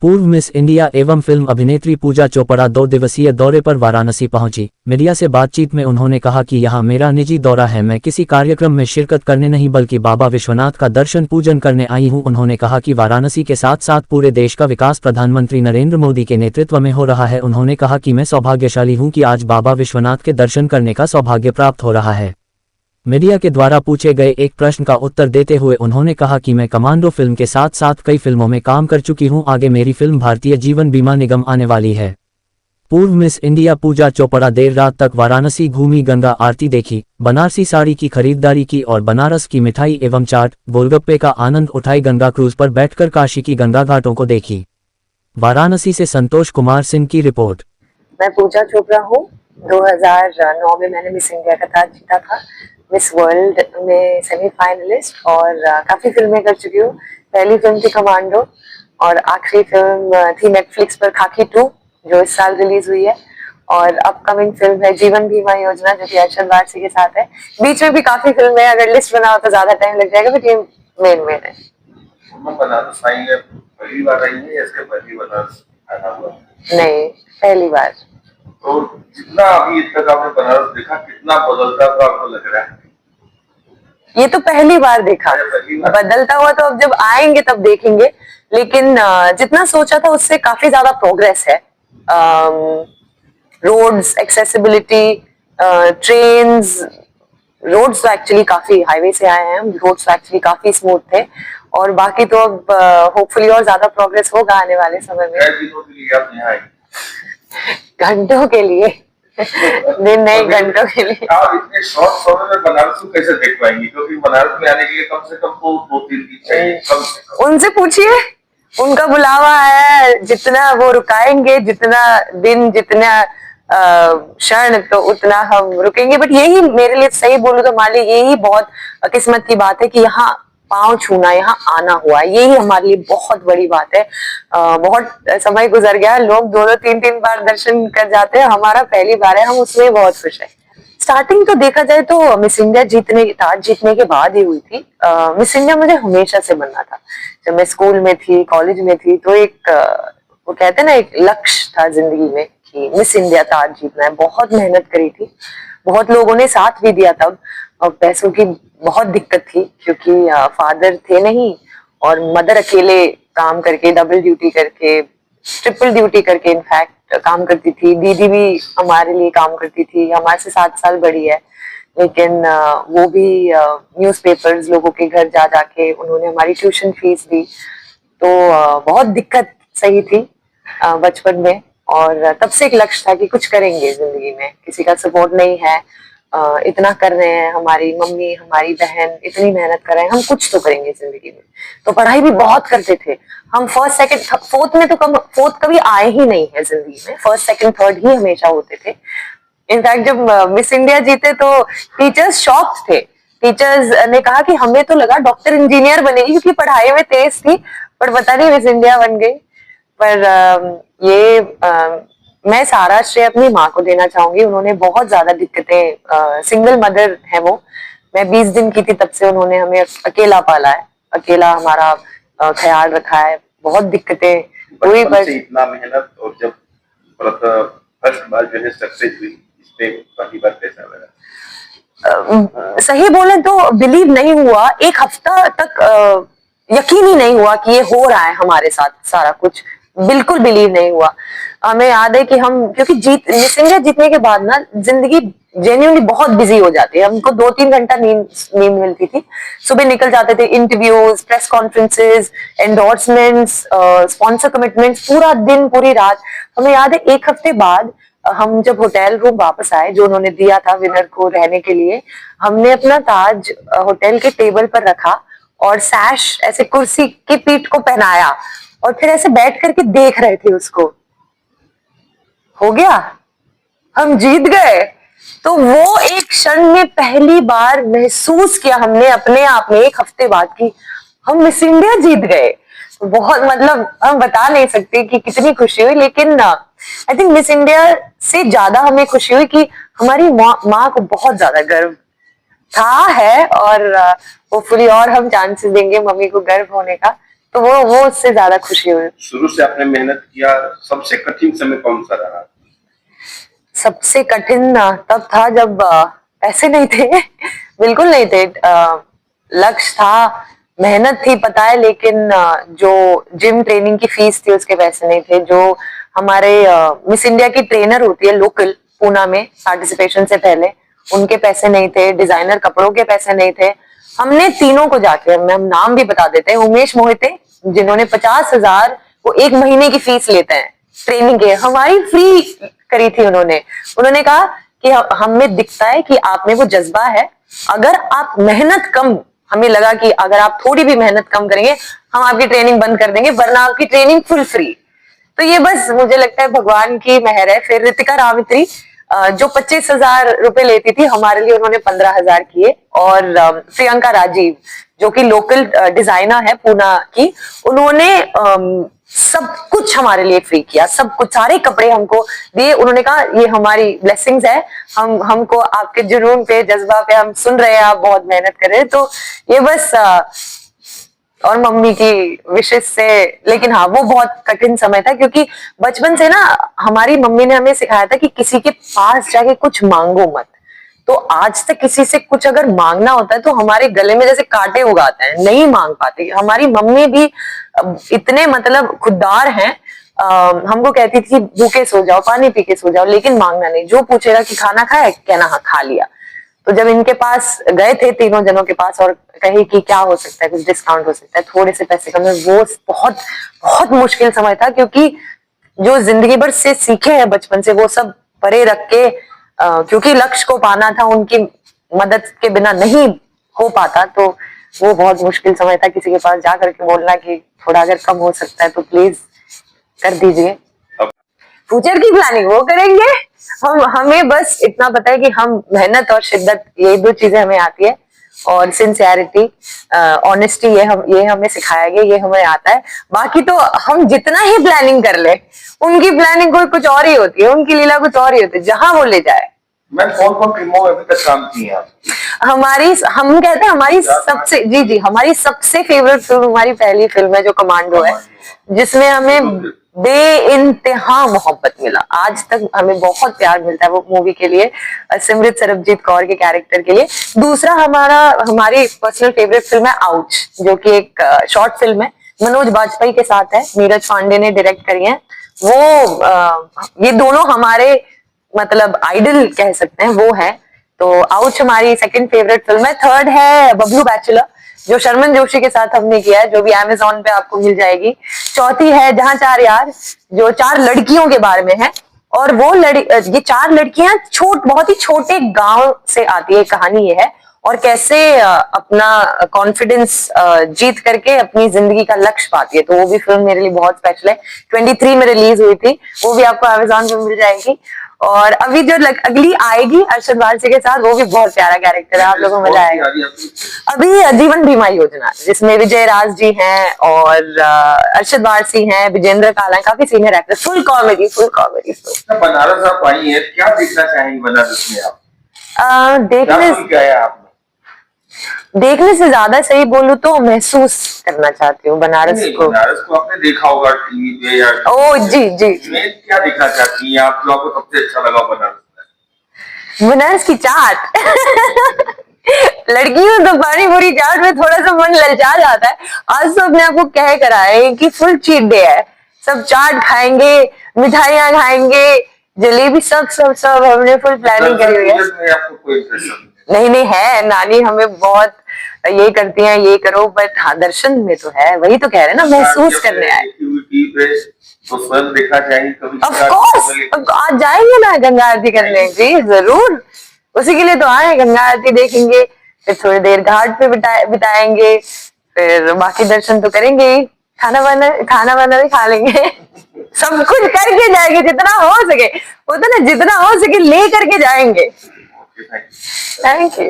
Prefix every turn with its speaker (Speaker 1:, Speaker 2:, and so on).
Speaker 1: पूर्व miss India एवं film अभिनेत्री पूजा चोपड़ा 2 दिवसीय दौरे पर वाराणसी पहुंची। मीडिया से बातचीत में उन्होंने कहा कि यहां मेरा निजी दौरा है, मैं किसी कार्यक्रम में शिरकत करने नहीं बल्कि बाबा विश्वनाथ का दर्शन पूजन करने आई हूं। उन्होंने कहा कि वाराणसी के साथ साथ पूरे देश का विकास प्रधानमंत्री नरेंद्र मोदी के नेतृत्व में हो रहा है। उन्होंने कहा कि मैं सौभाग्यशाली हूं कि आज बाबा विश्वनाथ के दर्शन करने का सौभाग्य प्राप्त हो रहा है। मीडिया के द्वारा पूछे गए एक प्रश्न का उत्तर देते हुए उन्होंने कहा कि मैं कमांडो फिल्म के साथ साथ कई फिल्मों में काम कर चुकी हूं। आगे मेरी फिल्म भारतीय जीवन बीमा निगम आने वाली है। पूर्व मिस इंडिया पूजा चोपड़ा देर रात तक वाराणसी घूमी, गंगा आरती देखी, बनारसी साड़ी की खरीदारी की और बनारस की मिठाई एवं चाट गोलगप्पे का आनंद उठाई। गंगा क्रूज पर बैठकर काशी की गंगा घाटों को देखी। वाराणसी से संतोष कुमार सिंह की रिपोर्ट।
Speaker 2: मैं पूजा चोपड़ा हूँ। 2009 में मैंने मिस इंडिया का ताज जीता था, मिस वर्ल्ड में सेमीफाइनलिस्ट, और काफी फिल्में कर चुकी हूँ। पहली फिल्म थी कमांडो और आखिरी फिल्म थी नेटफ्लिक्स पर खाकी 2 जो इस साल रिलीज हुई है, और अपकमिंग फिल्म है जीवन बीमा योजना जो कि अरशद वारसी के साथ है। बीच में भी काफी फिल्में, अगर लिस्ट बनाओ तो ज्यादा टाइम लग जाएगा, बट ये मेन है।
Speaker 3: बनारस आई है, पहली बार आई है, इसके पहली बनारस आना हुआ? नहीं,
Speaker 2: पहली बार।
Speaker 3: तो जितना अभी तक आपने बनारस देखा, कितना बदलता हुआ आपको लग रहा है?
Speaker 2: ये तो पहली बार देखा, बदलता हुआ तो अब जब आएंगे तब देखेंगे, लेकिन जितना सोचा था उससे काफी ज्यादा प्रोग्रेस है। रोड्स, एक्सेसिबिलिटी, ट्रेन्स, रोड्स तो एक्चुअली काफी, हाईवे से आए हैं हम, रोड्स तो एक्चुअली काफी स्मूथ थे, और बाकी तो अब होपफुली और ज्यादा प्रोग्रेस होगा आने वाले समय में। घंटों के लिए दिन नहीं, घंटों के लिए।
Speaker 3: आप इतने शॉर्ट समय में बनारस को कैसे देख पाएंगी? क्योंकि बनारस में आने के लिए कम से कम तो 2-3 दिन चाहिए, कम से कम।
Speaker 2: उनसे पूछिए, उनका बुलावा है, जितना वो रुकाएंगे, जितना दिन, जितना क्षण, तो उतना हम रुकेंगे। बट यही मेरे लिए, सही बोलूं तो हमारे लिए यही बहुत किस्मत की बात है कि यहाँ पांव छूना, यहाँ आना हुआ, यही हमारे लिए बहुत बड़ी बात है। बहुत समय गुजर गया, लोग 2-3 बार दर्शन कर जाते हैं, हमारा पहली बार है, हम उसमें बहुत खुश हैं। स्टार्टिंग तो देखा जाए तो मिस इंडिया ताज जीतने के बाद ही हुई थी। मिस इंडिया मुझे हमेशा से बनना था। जब मैं स्कूल में थी, कॉलेज में थी, तो एक वो कहते हैं ना, एक लक्ष्य था जिंदगी में कि मिस इंडिया ताज जीतना है। बहुत मेहनत करी थी, बहुत लोगों ने साथ भी दिया तब, और पैसों की बहुत दिक्कत थी क्योंकि फादर थे नहीं, और मदर अकेले काम करके, डबल ड्यूटी करके, ट्रिपल ड्यूटी करके इनफैक्ट काम करती थी। दीदी भी हमारे लिए काम करती थी, हमारे से 7 साल बड़ी है, लेकिन वो भी न्यूज़पेपर्स लोगों के घर जा जाके उन्होंने हमारी ट्यूशन फीस दी। तो बहुत दिक्कत सही थी बचपन में, और तब से एक लक्ष्य था कि कुछ करेंगे जिंदगी में। किसी का सपोर्ट नहीं है, इतना कर रहे हैं, हमारी मम्मी, हमारी बहन इतनी मेहनत कर रहे हैं, हम कुछ तो करेंगे जिंदगी में। तो पढ़ाई भी बहुत करते थे हम। फर्स्ट, सेकंड, फोर्थ में तो फोर्थ कभी आए ही नहीं है जिंदगी में, फर्स्ट, सेकंड, थर्ड ही हमेशा होते थे। इनफैक्ट जब मिस इंडिया जीते तो टीचर्स शॉक्ड थे। टीचर्स ने कहा कि हमें तो लगा डॉक्टर, इंजीनियर बनेगी क्योंकि पढ़ाई में तेज थी, पर पता नहीं मिस इंडिया बन गई। पर मैं सारा श्रेय अपनी माँ को देना चाहूंगी। उन्होंने बहुत ज्यादा दिक्कतें, सिंगल मदर है वो, मैं 20 दिन की थी तब से उन्होंने हमें अकेला पाला है, अकेला हमारा ख्याल रखा है। बहुत दिक्कतें हुई, पर
Speaker 3: इतना मेहनत, और जब फर्स्ट बार जो है सक्सेस हुई, इस पे पहली बार कैसा लगा?
Speaker 2: सही बोले तो बिलीव नहीं हुआ, एक हफ्ता तक यकीन ही नहीं हुआ कि ये हो रहा है हमारे साथ सारा कुछ, बिल्कुल बिलीव नहीं हुआ। हमें याद है कि हम, क्योंकि मिस इंडिया जीतने के बाद ना जिंदगी जेन्युइनली बहुत बिजी हो जाती है। हमको 2-3 घंटा नींद मिलती थी। सुबह निकल जाते थे, interviews, press conferences, endorsements, sponsor commitments, पूरा दिन, पूरी रात। हमें याद है 1 हफ्ते बाद हम जब होटल रूम वापस आए जो उन्होंने दिया था विनर को रहने के लिए, हमने अपना ताज होटल के टेबल पर रखा और सैश ऐसे कुर्सी की पीठ को पहनाया, और फिर ऐसे बैठ करके देख रहे थे उसको। हो गया, हम जीत गए। तो वो एक क्षण में पहली बार महसूस किया हमने अपने आप में 1 हफ्ते बाद कि हम मिस इंडिया जीत गए। बहुत, मतलब हम बता नहीं सकते कि कितनी खुशी हुई, लेकिन आई थिंक मिस इंडिया से ज्यादा हमें खुशी हुई कि हमारी माँ को बहुत ज्यादा गर्व था, है, और होपफुली और हम चांसेस देंगे मम्मी को गर्व होने का। तो वो उससे ज्यादा खुशी हुई।
Speaker 3: शुरू से आपने मेहनत किया, सबसे कठिन समय कौन सा रहा?
Speaker 2: सबसे कठिन तब था जब पैसे नहीं थे बिल्कुल नहीं थे। लक्ष्य था, मेहनत थी पता है, लेकिन जो जिम ट्रेनिंग की फीस थी उसके पैसे नहीं थे। जो हमारे मिस इंडिया की ट्रेनर होती है लोकल पूना में पार्टिसिपेशन से पहले, उनके पैसे नहीं थे। डिजाइनर कपड़ों के पैसे नहीं थे। हमने तीनों को जाके, हम नाम भी बता देते हैं, उमेश मोहिते जिन्होंने 50,000 वो एक महीने की फीस लेते हैं ट्रेनिंग के, हमारी फ्री करी थी उन्होंने। उन्होंने कहा कि हमें दिखता है कि आप में वो जज्बा है, अगर आप मेहनत कम, हमें लगा कि अगर आप थोड़ी भी मेहनत कम करेंगे हम आपकी ट्रेनिंग बंद कर देंगे, वरना आपकी ट्रेनिंग फुल फ्री। तो ये बस मुझे लगता है भगवान की मेहर है। फिर रितिका रावित्री जो 25,000 रुपए लेती थी, हमारे लिए उन्होंने 15,000 किए। और प्रियंका राजीव जो कि लोकल डिजाइनर है पूना की, उन्होंने सब कुछ हमारे लिए फ्री किया, सब कुछ, सारे कपड़े हमको दिए। उन्होंने कहा ये हमारी ब्लेसिंग्स है, हमको आपके जुनून पे, जज्बा पे, हम सुन रहे हैं आप बहुत मेहनत कर रहे हैं। तो ये बस और मम्मी की विशेष से। लेकिन हाँ, वो बहुत कठिन समय था क्योंकि बचपन से ना हमारी मम्मी ने हमें सिखाया था कि किसी के पास जाके कुछ मांगो मत। तो आज तक किसी से कुछ अगर मांगना होता है तो हमारे गले में जैसे कांटे उगाते हैं, नहीं मांग पाते। हमारी मम्मी भी इतने मतलब खुददार हैं, हमको कहती थी भूखे सो जाओ, पानी पी के सो जाओ, लेकिन मांगना नहीं। जो पूछेगा कि खाना खाया, कहना हाँ खा लिया। तो जब इनके पास गए थे तीनों जनों के पास और कहे कि क्या हो सकता है, कुछ डिस्काउंट हो सकता है, थोड़े से पैसे कम है, वो बहुत बहुत मुश्किल समय था क्योंकि जो जिंदगी भर से सीखे हैं बचपन से वो सब परे रख के, क्योंकि लक्ष्य को पाना था, उनकी मदद के बिना नहीं हो पाता। तो वो बहुत मुश्किल समय था किसी के पास जा करके बोलना कि थोड़ा अगर कम हो सकता है तो प्लीज कर दीजिए। फ्यूचर की प्लानिंग वो करेंगे, हमें बस इतना पता है कि हम मेहनत और शिद्दत, ये दो चीजें हमें आती है, और सिंसियरिटी, ऑनेस्टी, ये हमें सिखाया गया, ये हमें आता है। बाकी तो हम जितना ही प्लानिंग कर ले, उनकी प्लानिंग कोई कुछ और ही होती है, उनकी लीला कुछ और ही होती है, जहां वो ले जाए।
Speaker 3: मैं कौन कौन फिल्मों में अभी तक काम की है?
Speaker 2: हम कहते हैं हमारी सबसे, जी हमारी सबसे फेवरेट फिल्म हमारी पहली फिल्म है जो कमांडो है, जिसमें हमें बेइंतहा मोहब्बत मिला। आज तक हमें बहुत प्यार मिलता है वो मूवी के लिए, सिमरत सरबजीत कौर के कैरेक्टर के लिए। दूसरा हमारी पर्सनल फेवरेट फिल्म है आउच, जो कि एक शॉर्ट फिल्म है, मनोज बाजपेयी के साथ है, नीरज पांडे ने डायरेक्ट करी है। वो ये दोनों हमारे मतलब आइडल कह सकते हैं, वो है। तो आउच हमारी सेकंड फेवरेट फिल्म है। थर्ड है बबलू बैचलर, जो शर्मन जोशी के साथ हमने किया है, जो भी अमेज़न पे आपको मिल जाएगी। चौथी है जहां चार यार, जो 4 लड़कियों के बारे में है, और वो ये 4 लड़कियां बहुत ही छोटे गांव से आती है। कहानी ये है, और कैसे अपना कॉन्फिडेंस जीत करके अपनी जिंदगी का लक्ष्य पाती है। तो वो भी फिल्म मेरे लिए बहुत स्पेशल है, 23 में रिलीज हुई थी, वो भी आपको अमेज़न पे मिल जाएगी। और अभी जो अगली आएगी अरशद वारसी के साथ, वो भी बहुत प्यारा कैरेक्टर है, आप लोगों को मजा आएगा। अभी जीवन बीमा योजना, जिसमें विजय राज जी हैं और अरशद वारसी हैं, विजेंद्र काला, काफी senior actor, full comedy.
Speaker 3: Banaras आप आई है, क्या देखना चाहेंगे बनारस में आप?
Speaker 2: देखने से ज्यादा सही बोलूं तो महसूस करना चाहती हूँ बनारस को।
Speaker 3: बनारस को आपने देखा होगा टीवी पे या
Speaker 2: ओ जी
Speaker 3: क्या देखना चाहती हैं आप, जो आपको सबसे अच्छा लगा बनारस में?
Speaker 2: बनारस की चाट लड़कियों तो पानी पूरी चाट में थोड़ा सा मन ललचा जाता है। आज तो अपने आपको कह कर आए कि फुल चीट डे है, सब चाट खाएंगे, मिठाइयाँ खाएंगे, जलेबी, सब हमने फुल प्लानिंग करी हुई है। नहीं है, नानी हमें बहुत ये करती हैं, ये करो, बट हाँ दर्शन में तो है, वही तो कह रहे हैं ना, महसूस करने आए।
Speaker 3: तो फिल्म देखना चाहेंगे कभी?
Speaker 2: ऑफ कोर्स, आज जाएंगे ना गंगा आरती करने, जी जरूर, उसी के लिए तो आए, गंगा आरती देखेंगे, फिर थोड़ी देर घाट पे बिताएंगे, फिर बाकी दर्शन तो करेंगे ही, खाना वाना भी खा लेंगे सब कुछ करके जाएंगे, जितना हो सके, होता ना, जितना हो सके ले करके जाएंगे। Thank you.